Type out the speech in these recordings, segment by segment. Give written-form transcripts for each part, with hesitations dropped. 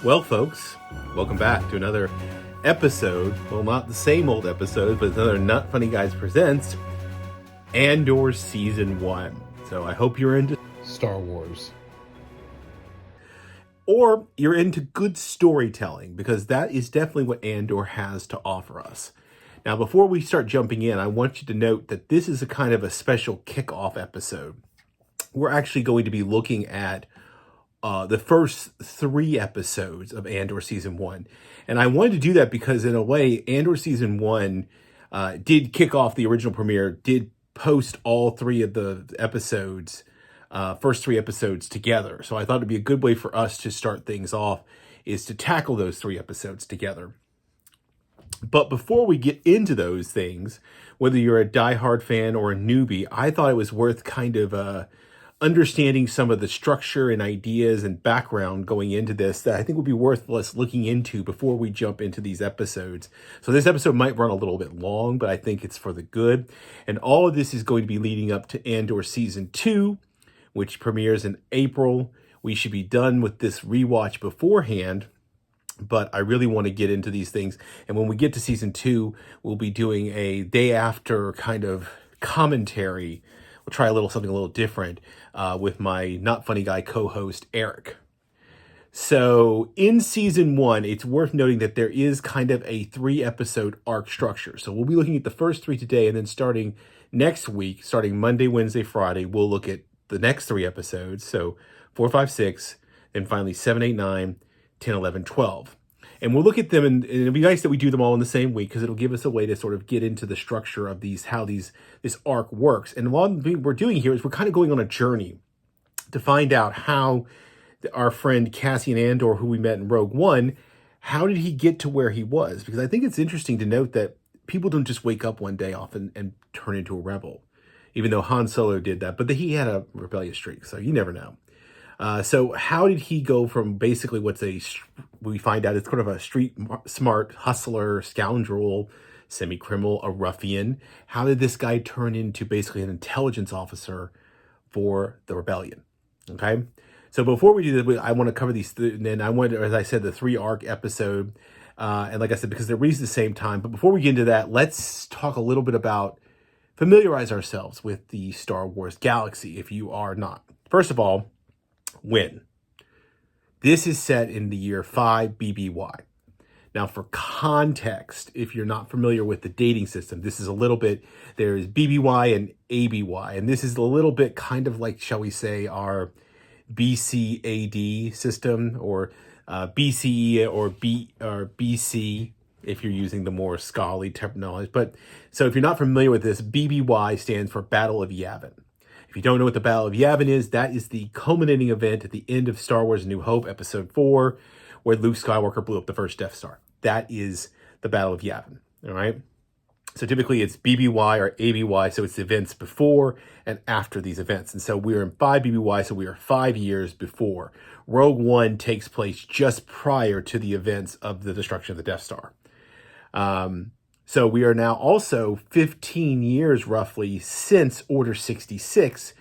Well, folks, welcome back to another episode. Well, not the same old episode, but another Not Funny Guys Presents Andor Season 1. So I hope you're into Star Wars. Or you're into good storytelling, because that is definitely what Andor has to offer us. Now, before we start jumping in, I want you to note that this is a kind of a special kickoff episode. We're actually going to be looking at the first 3 episodes of Andor Season 1. And I wanted to do that because, in a way, Andor Season 1 did kick off the original premiere, did post all 3 of the episodes, first 3 episodes together. So I thought it'd be a good way for us to start things off is to tackle those 3 episodes together. But before we get into those things, whether you're a diehard fan or a newbie, I thought it was worth kind of understanding some of the structure and ideas and background going into this that I think would be worth us looking into before we jump into these episodes. So this episode might run a little bit long, but I think it's for the good. And all of this is going to be leading up to Andor Season 2, which premieres in April. We should be done with this rewatch beforehand, but I really want to get into these things. And when we get to Season 2, we'll be doing a day after kind of commentary. We'll try something a little different with my Not Funny Guy co-host, Eric. So in Season 1, it's worth noting that there is kind of a 3-episode arc structure. So we'll be looking at the first 3 today, and then starting next week, starting Monday, Wednesday, Friday, we'll look at the next 3 episodes. So 4, 5, 6, then finally 7, 8, 9, 10, 11, 12. And we'll look at them, and it'll be nice that we do them all in the same week, because it'll give us a way to sort of get into the structure of how this arc works. And what we're doing here is we're kind of going on a journey to find out how our friend Cassian Andor, who we met in Rogue One, how did he get to where he was? Because I think it's interesting to note that people don't just wake up one day off and turn into a rebel, even though Han Solo did that. But he had a rebellious streak, so you never know. So how did he go from basically we find out it's kind of a street smart hustler, scoundrel, semi-criminal, a ruffian. How did this guy turn into basically an intelligence officer for the rebellion? Okay. So before we do that, I want to cover these, and I want, as I said, the 3 arc episode. And like I said, because they're released at the same time. But before we get into that, let's talk a little bit about, familiarize ourselves with the Star Wars galaxy, if you are not. First of all, when? This is set in the year 5 BBY. Now, for context, if you're not familiar with the dating system, this is a little bit, there's BBY and ABY, and this is a little bit kind of like, shall we say, our BCAD system, or BCE or BC, if you're using the more scholarly terminology. But so if you're not familiar with this, BBY stands for Battle of Yavin. If you don't know what the Battle of Yavin is, that is the culminating event at the end of Star Wars: A New Hope, Episode 4, where Luke Skywalker blew up the first Death Star. That is the Battle of Yavin, all right? So typically it's BBY or ABY, so it's the events before and after these events. And so we're in 5 BBY, so we are 5 years before. Rogue One takes place just prior to the events of the destruction of the Death Star. So we are now also 15 years roughly since Order 66,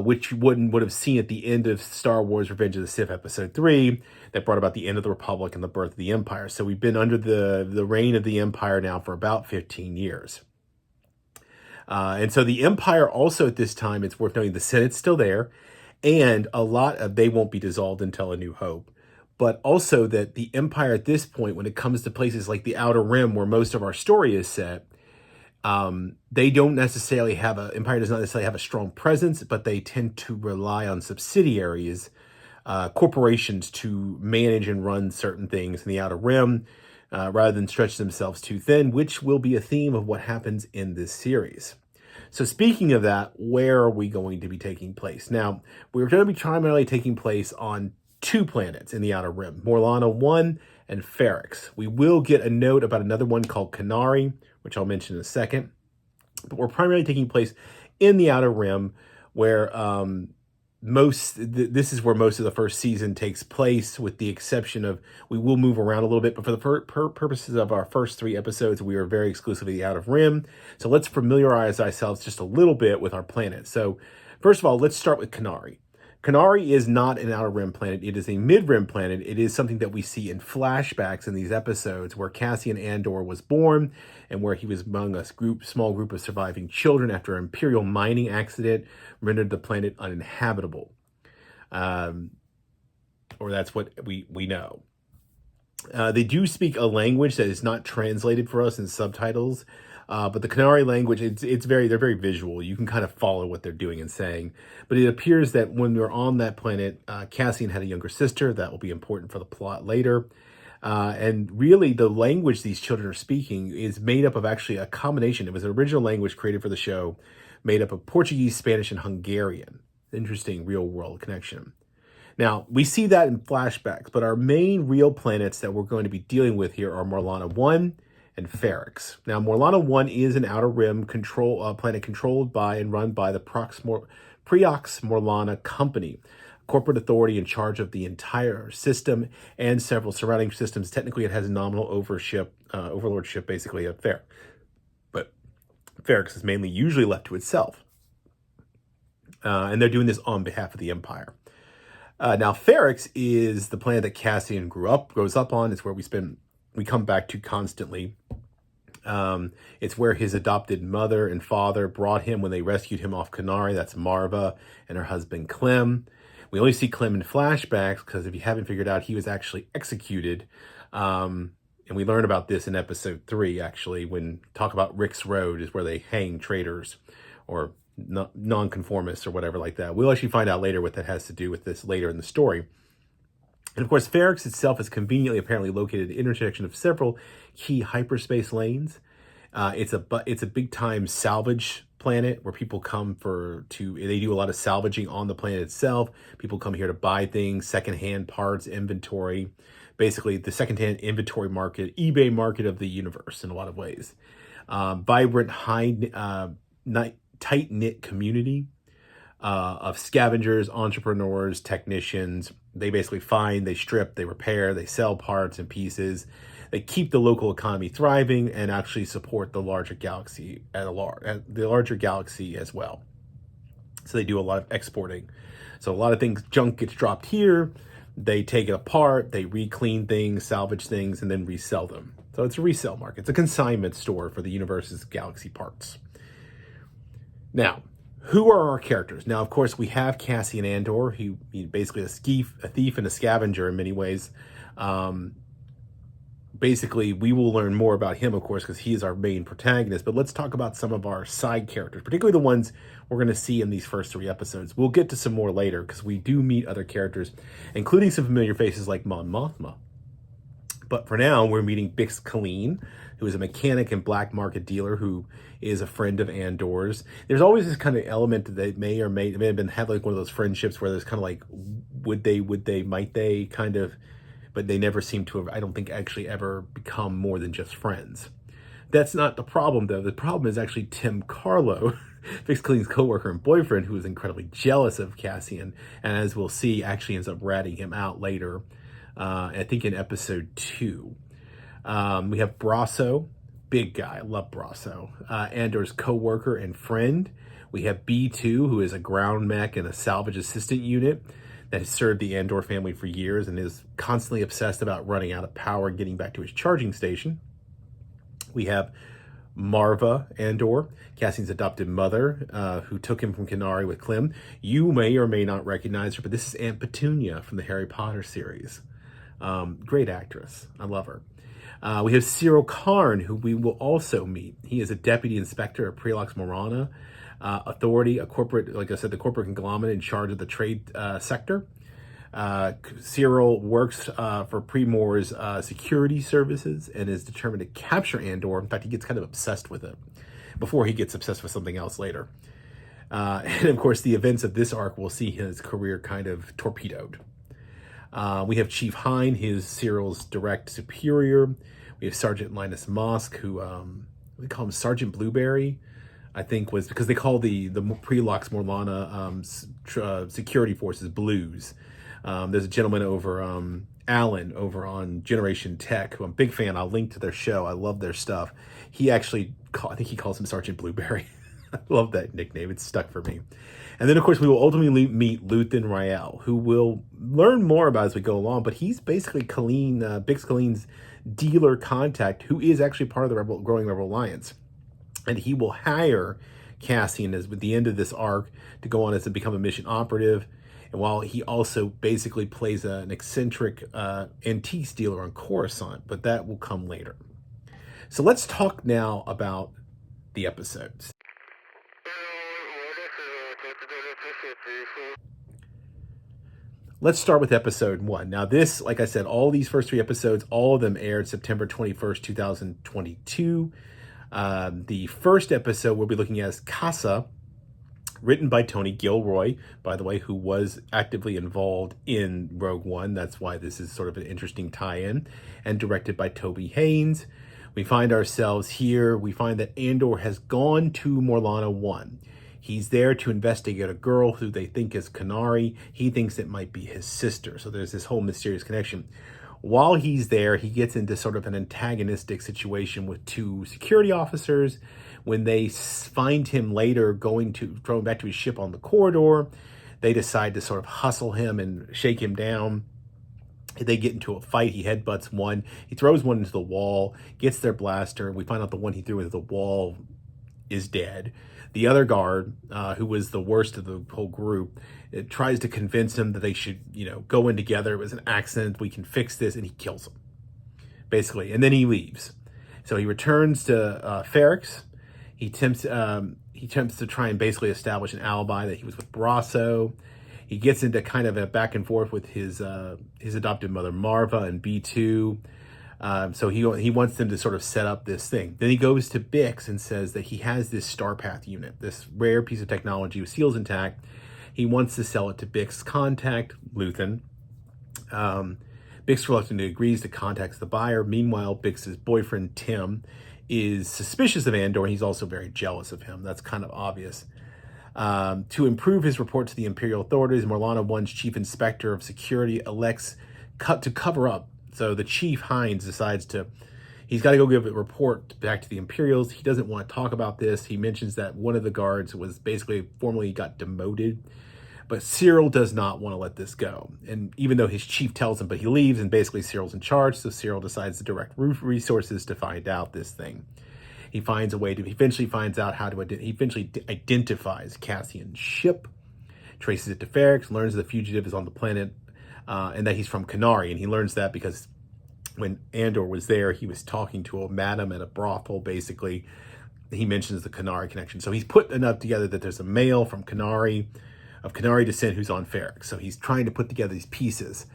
which would have seen at the end of Star Wars Revenge of the Sith Episode 3, that brought about the end of the Republic and the birth of the Empire. So we've been under the reign of the Empire now for about 15 years. And so the Empire also at this time, it's worth noting, the Senate's still there, and they won't be dissolved until A New Hope. But also that the Empire at this point, when it comes to places like the Outer Rim, where most of our story is set, they don't necessarily Empire does not necessarily have a strong presence, but they tend to rely on subsidiaries, corporations, to manage and run certain things in the Outer Rim, rather than stretch themselves too thin, which will be a theme of what happens in this series. So speaking of that, where are we going to be taking place? Now, we're going to be primarily taking place on 2 planets in the Outer Rim, Morlana 1 and Ferrix. We will get a note about another one called Kenari, which I'll mention in a second. But we're primarily taking place in the Outer Rim, where this is where most of the first season takes place, with the exception of, we will move around a little bit, but for the purposes of our first 3 episodes, we are very exclusively the Outer Rim. So let's familiarize ourselves just a little bit with our planet. So first of all, let's start with Kenari. Kenari is not an outer rim planet. It is a mid-rim planet. It is something that we see in flashbacks in these episodes where Cassian Andor was born and where he was among a small group of surviving children after an Imperial mining accident rendered the planet uninhabitable. Or that's what we know. They do speak a language that is not translated for us in subtitles. But the Kenari language, they're very visual. You can kind of follow what they're doing and saying. But it appears that when we were on that planet, Cassian had a younger sister. That will be important for the plot later. And really, the language these children are speaking is made up of actually a combination. It was an original language created for the show, made up of Portuguese, Spanish, and Hungarian. Interesting real-world connection. Now, we see that in flashbacks, but our main real planets that we're going to be dealing with here are Morlana 1 and Ferrix. Now, Morlana 1 is an outer rim planet controlled by and run by the Preox Morlana Company, a corporate authority in charge of the entire system and several surrounding systems. Technically, it has a nominal overlordship, basically, of Ferrix. But Ferrix is mainly usually left to itself. And they're doing this on behalf of the Empire. Now, Ferrix is the planet that Cassian grows up on. It's where we come back to constantly. It's where his adopted mother and father brought him when they rescued him off Kenari. That's Marva and her husband Clem. We only see Clem in flashbacks because if you haven't figured out, he was actually executed. And we learn about this in episode 3, actually, when talk about Rick's Road is where they hang traitors or nonconformists or whatever like that. We'll actually find out later what that has to do with this later in the story. And of course, Ferrix itself is conveniently apparently located at the intersection of several key hyperspace lanes. It's a big time salvage planet where people come they do a lot of salvaging on the planet itself. People come here to buy things, secondhand parts, inventory, basically the secondhand inventory market, eBay market of the universe in a lot of ways. Vibrant, tight-knit community of scavengers, entrepreneurs, technicians. They basically find, they strip, they repair, they sell parts and pieces. They keep the local economy thriving and actually support the larger galaxy as well. So they do a lot of exporting. So a lot of junk gets dropped here. They take it apart, they re-clean things, salvage things, and then resell them. So it's a resale market. It's a consignment store for the universe's galaxy parts. Now, who are our characters? Now, of course, we have Cassian Andor. He's basically a thief and a scavenger in many ways. Basically, we will learn more about him, of course, because he is our main protagonist. But let's talk about some of our side characters, particularly the ones we're going to see in these first 3 episodes. We'll get to some more later because we do meet other characters, including some familiar faces like Mon Mothma. But for now, we're meeting Bix Colleen, who is a mechanic and black market dealer who is a friend of Andor's. There's always this kind of element that they may have like one of those friendships where there's kind of like, would they, might they kind of, but they never seem to have, I don't think, actually ever become more than just friends. That's not the problem, though. The problem is actually Tim Carlo, Bix Colleen's coworker and boyfriend, who is incredibly jealous of Cassian, and as we'll see, actually ends up ratting him out later. I think in episode 2. We have Brasso, big guy, I love Brasso. Andor's co-worker and friend. We have B2, who is a ground mech and a salvage assistant unit that has served the Andor family for years and is constantly obsessed about running out of power and getting back to his charging station. We have Marva Andor, Cassian's adopted mother, who took him from Kenari with Clem. You may or may not recognize her, but this is Aunt Petunia from the Harry Potter series. Great actress. I love her. We have Cyril Karn, who we will also meet. He is a deputy inspector at Preox Morlana Authority, a corporate, like I said, the corporate conglomerate in charge of the trade sector. Cyril works for Primor's security services and is determined to capture Andor. In fact, he gets kind of obsessed with it before he gets obsessed with something else later. And of course, the events of this arc will see his career kind of torpedoed. We have Chief Hine, Cyril's direct superior. We have Sergeant Linus Mosk, who we call him Sergeant Blueberry, I think was because they call the Prelox Morlana security forces blues. There's a gentleman over, Alan, over on Generation Tech, who I'm a big fan. I'll link to their show. I love their stuff. He actually, I think he calls him Sergeant Blueberry. I love that nickname. It's stuck for me. And then, of course, we will ultimately meet Luthen Rael, who we'll learn more about as we go along. But he's basically Bix Colleen's dealer contact, who is actually part of the growing Rebel Alliance. And he will hire Cassian at the end of this arc to go on as to become a mission operative. And while he also basically plays an eccentric antiques dealer on Coruscant, but that will come later. So let's talk now about the episodes. Let's start with episode 1. Now this, like I said, all these first 3 episodes, all of them aired September 21st, 2022. The first episode we'll be looking at is Casa, written by Tony Gilroy, by the way, who was actively involved in Rogue One. That's why this is sort of an interesting tie-in. And directed by Toby Haynes. We find ourselves here. We find that Andor has gone to Morlana 1. He's there to investigate a girl who they think is Kenari. He thinks it might be his sister. So there's this whole mysterious connection. While he's there, he gets into sort of an antagonistic situation with 2 security officers. When they find him later going back to his ship on the corridor, they decide to sort of hustle him and shake him down. They get into a fight. He headbutts one. He throws one into the wall, gets their blaster. We find out the one he threw into the wall is dead. The other guard, who was the worst of the whole group, it tries to convince him that they should, go in together. It was an accident. We can fix this. And he kills him, basically. And then he leaves. So he returns to Ferrix. He attempts to try and basically establish an alibi that he was with Brasso. He gets into kind of a back and forth with his adopted mother, Marva, and B2. So he wants them to sort of set up this thing. Then he goes to Bix and says that he has this Starpath unit, this rare piece of technology with seals intact. He wants to sell it to Bix's contact, Luthen. Bix reluctantly agrees to contact the buyer. Meanwhile, Bix's boyfriend, Tim, is suspicious of Andor, and he's also very jealous of him. That's kind of obvious. To improve his report to the Imperial authorities, Morlana 1's chief inspector of security elects to cover up. So the chief, Hines, decides he's got to go give a report back to the Imperials. He doesn't want to talk about this. He mentions that one of the guards was basically formally got demoted. But Cyril does not want to let this go. And even though his chief tells him, but he leaves, and basically Cyril's in charge. So Cyril decides to direct resources to find out this thing. He finds a way to, he eventually finds out how to, he eventually identifies Cassian's ship, traces it to Ferrix, learns the fugitive is on the planet, and that he's from Kenari. And he learns that because when Andor was there, he was talking to a madam at a brothel, basically. He mentions the Kenari connection. So he's put enough together that there's a male from Kenari, of Kenari descent, who's on Ferrix. So he's trying to put together these pieces.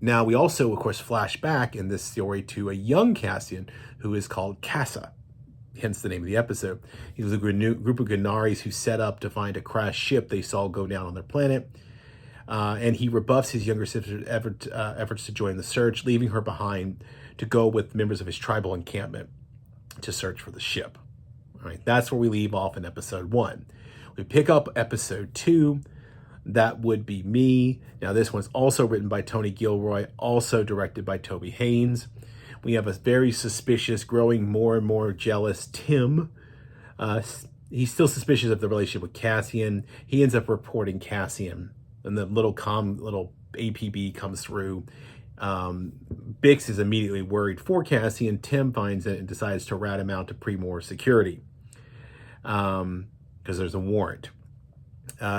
Now, we also, of course, flash back in this story to a young Cassian who is called Casa, hence the name of the episode. He was a group of Genaris who set up to find a crashed ship they saw go down on their planet. And he rebuffs his younger sister's efforts to join the search, leaving her behind to go with members of his tribal encampment to search for the ship. All right, that's where we leave off in episode 1. We pick up episode 2. That would be me. Now, this one's also written by Tony Gilroy, also directed by Toby Haynes. We have a very suspicious, growing more and more jealous Tim. He's still suspicious of the relationship with Cassian. He ends up reporting Cassian, and the little APB comes through. Bix is immediately worried for Cassian. Tim finds it and decides to rat him out to Pre-Mor security because there's a warrant.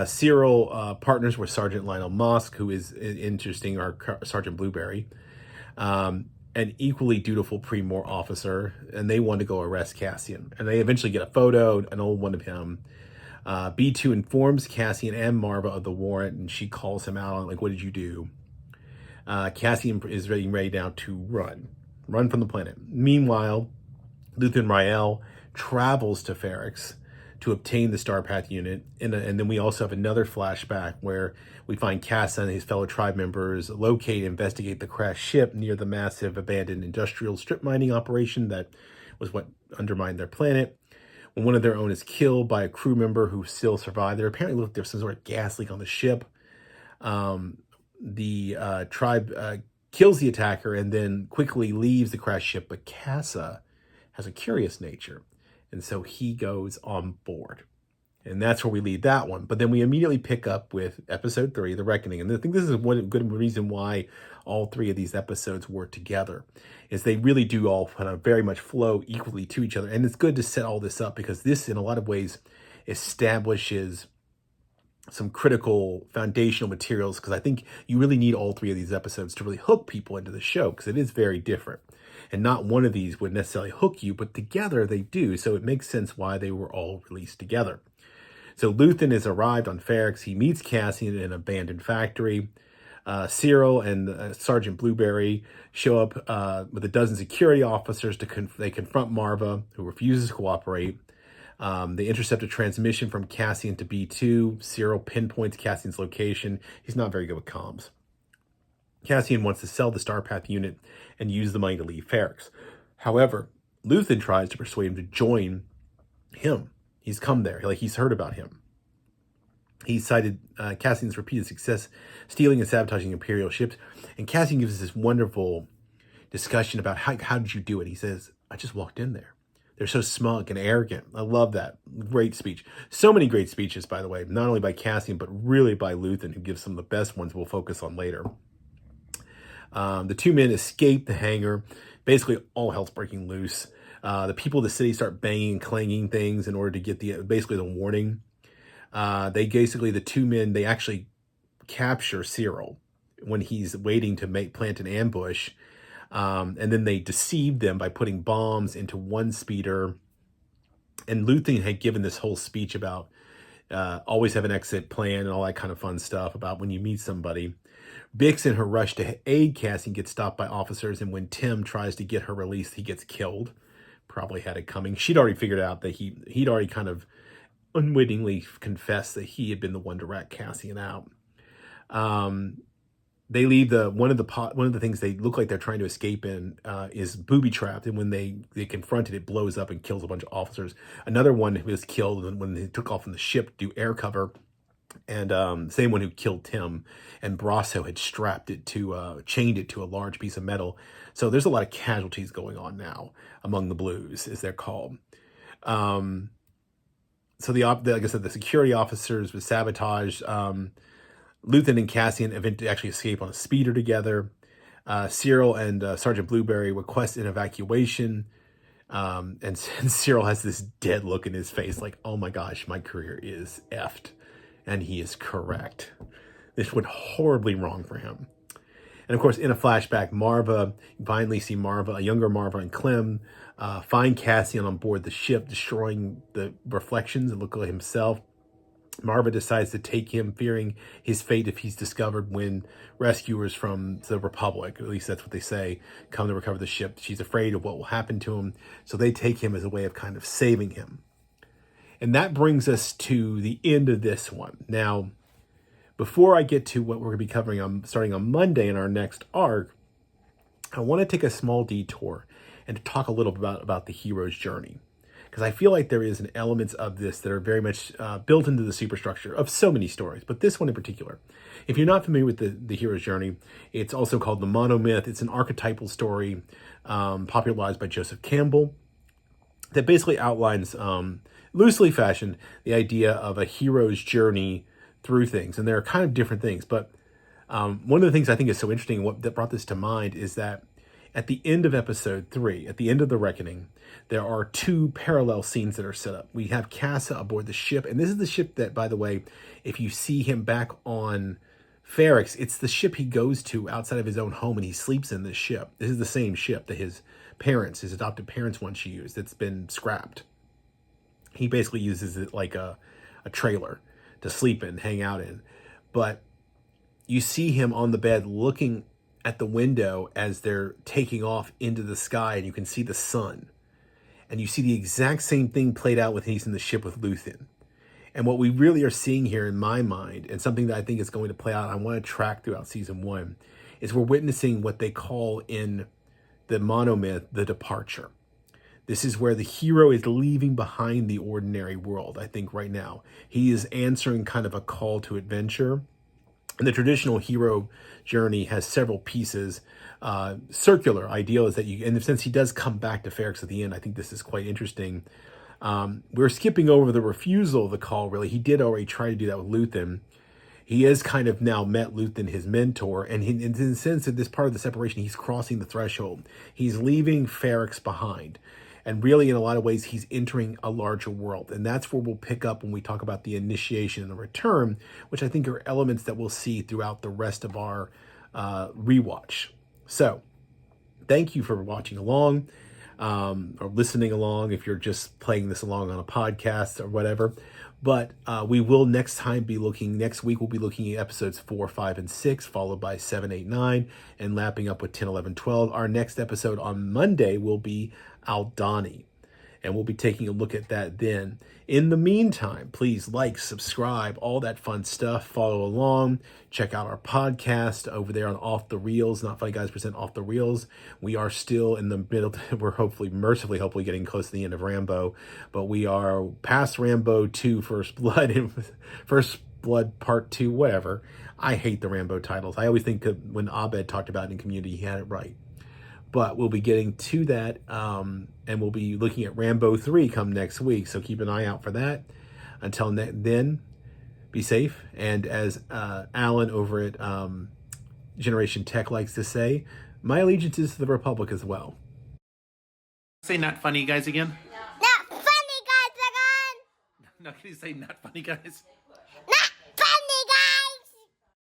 Cyril partners with Sergeant Lionel Mosk, who is interesting, or Sergeant Blueberry, an equally dutiful Pre-Mor officer, and they want to go arrest Cassian. And they eventually get a photo, an old one of him. B2 informs Cassian and Marva of the warrant, and she calls him out on, like, what did you do? Cassian is getting ready now to run from the planet. Meanwhile, Luthen Rael travels to Ferrix to obtain the Starpath unit. And then we also have another flashback where we find Kass and his fellow tribe members investigate the crashed ship near the massive abandoned industrial strip mining operation that was what undermined their planet. When one of their own is killed by a crew member who still survived, there apparently looked there's some sort of gas leak on the ship. The tribe kills the attacker and then quickly leaves the crashed ship, but Casa has a curious nature. And so he goes on board. And that's where we leave that one. But then we immediately pick up with episode 3, The Reckoning. And I think this is one good reason why all 3 of these episodes work together, is they really do all kind of very much flow equally to each other. And it's good to set all this up because this, in a lot of ways, establishes some critical foundational materials, because I think you really need all 3 of these episodes to really hook people into the show, because it is very different. And not one of these would necessarily hook you, but together they do. So it makes sense why they were all released together. So Luthen has arrived on Ferrix. He meets Cassian in an abandoned factory. Cyril and Sergeant Blueberry show up with a dozen security officers. They confront Marva, who refuses to cooperate. They intercept a transmission from Cassian to B2. Cyril pinpoints Cassian's location. He's not very good with comms. Cassian wants to sell the Starpath unit and use the money to leave Ferrix. However, Luthen tries to persuade him to join him. He's come there, like he's heard about him. He cited Cassian's repeated success stealing and sabotaging Imperial ships. And Cassian gives us this wonderful discussion about how did you do it? He says, I just walked in there. They're so smug and arrogant. I love that. Great speech. So many great speeches, by the way, not only by Cassian, but really by Luthen, who gives some of the best ones we'll focus on later. The 2 men escape the hangar. Basically, all hell's breaking loose. The people of the city start banging and clanging things in order to get the warning. The 2 men, they actually capture Cyril when he's waiting to plant an ambush. And then they deceive them by putting bombs into one speeder. And Luthen had given this whole speech about always have an exit plan and all that kind of fun stuff about when you meet somebody. Bix, in her rush to aid Cassian, gets stopped by officers. And when Tim tries to get her released, he gets killed. Probably had it coming. She'd already figured out that he'd already kind of unwittingly confessed that he had been the one to rat Cassian out. They leave one of the things they look like they're trying to escape in is booby trapped, and when they confront it, it blows up and kills a bunch of officers. Another one was killed when they took off from the ship to do air cover, and same one who killed Tim. And Brasso had chained it to a large piece of metal. So there's a lot of casualties going on now among the Blues, as they're called. So like I said, the security officers were sabotaged. Luthen and Cassian eventually actually escape on a speeder together. Cyril and Sergeant Blueberry request an evacuation. And Cyril has this dead look in his face like, oh my gosh, my career is effed. And he is correct. This went horribly wrong for him. And of course, in a flashback, you finally see Marva, a younger Marva and Clem, find Cassian on board the ship, destroying the reflections and look like himself. Marva decides to take him, fearing his fate if he's discovered when rescuers from the Republic, at least that's what they say, come to recover the ship. She's afraid of what will happen to him, so they take him as a way of kind of saving him. And that brings us to the end of this one. Now, before I get to what we're going to be covering starting on Monday in our next arc, I want to take a small detour and to talk a little bit about the hero's journey. Because I feel like there is an elements of this that are very much built into the superstructure of so many stories, but this one in particular. If you're not familiar with the hero's journey, it's also called the monomyth. It's an archetypal story popularized by Joseph Campbell that basically outlines, loosely fashioned, the idea of a hero's journey through things. And there are kind of different things, but one of the things I think is so interesting, that brought this to mind, is that at the end of episode 3, at the end of The Reckoning, there are 2 parallel scenes that are set up. We have Kass aboard the ship, and this is the ship that, by the way, if you see him back on Ferrix, it's the ship he goes to outside of his own home, and he sleeps in this ship. This is the same ship that his adopted parents once used, that's been scrapped. He basically uses it like a trailer to sleep in, hang out in. But you see him on the bed looking at the window as they're taking off into the sky, and you can see the sun. And you see the exact same thing played out when he's in the ship with Luthen. And what we really are seeing here, in my mind, and something that I think is going to play out, and I want to track throughout season 1, is we're witnessing what they call in the monomyth the departure. This is where the hero is leaving behind the ordinary world, I think, right now. He is answering kind of a call to adventure. And the traditional hero journey has several pieces. Circular ideal is that since he does come back to Ferrix at the end, I think this is quite interesting. We're skipping over the refusal of the call, really. He did already try to do that with Luthen. He has kind of now met Luthen, his mentor, and in the sense of this part of the separation, he's crossing the threshold. He's leaving Ferrix behind. And really, in a lot of ways, he's entering a larger world. And that's where we'll pick up when we talk about the initiation and the return, which I think are elements that we'll see throughout the rest of our rewatch. So, thank you for watching along or listening along if you're just playing this along on a podcast or whatever. But we will next week we'll be looking at episodes 4, 5, and 6, followed by 7, 8, 9, and lapping up with 10, 11, 12. Our next episode on Monday will be Aldhani, and we'll be taking a look at that then. In the meantime, please like, subscribe, all that fun stuff. Follow along. Check out our podcast over there on Off the Reels, Not Funny Guys Present Off the Reels. We are still in the middle. We're hopefully getting close to the end of Rambo, but we are past Rambo 2 First Blood and First Blood Part 2, whatever. I hate the Rambo titles. I always think that when Abed talked about it in Community, he had it right. But we'll be getting to that, and we'll be looking at Rambo 3 come next week, so keep an eye out for that. Until then, be safe, and as Alan over at Generation Tech likes to say, my allegiance is to the Republic as well. Say not funny guys again? Not funny guys again! No, can you say not funny guys?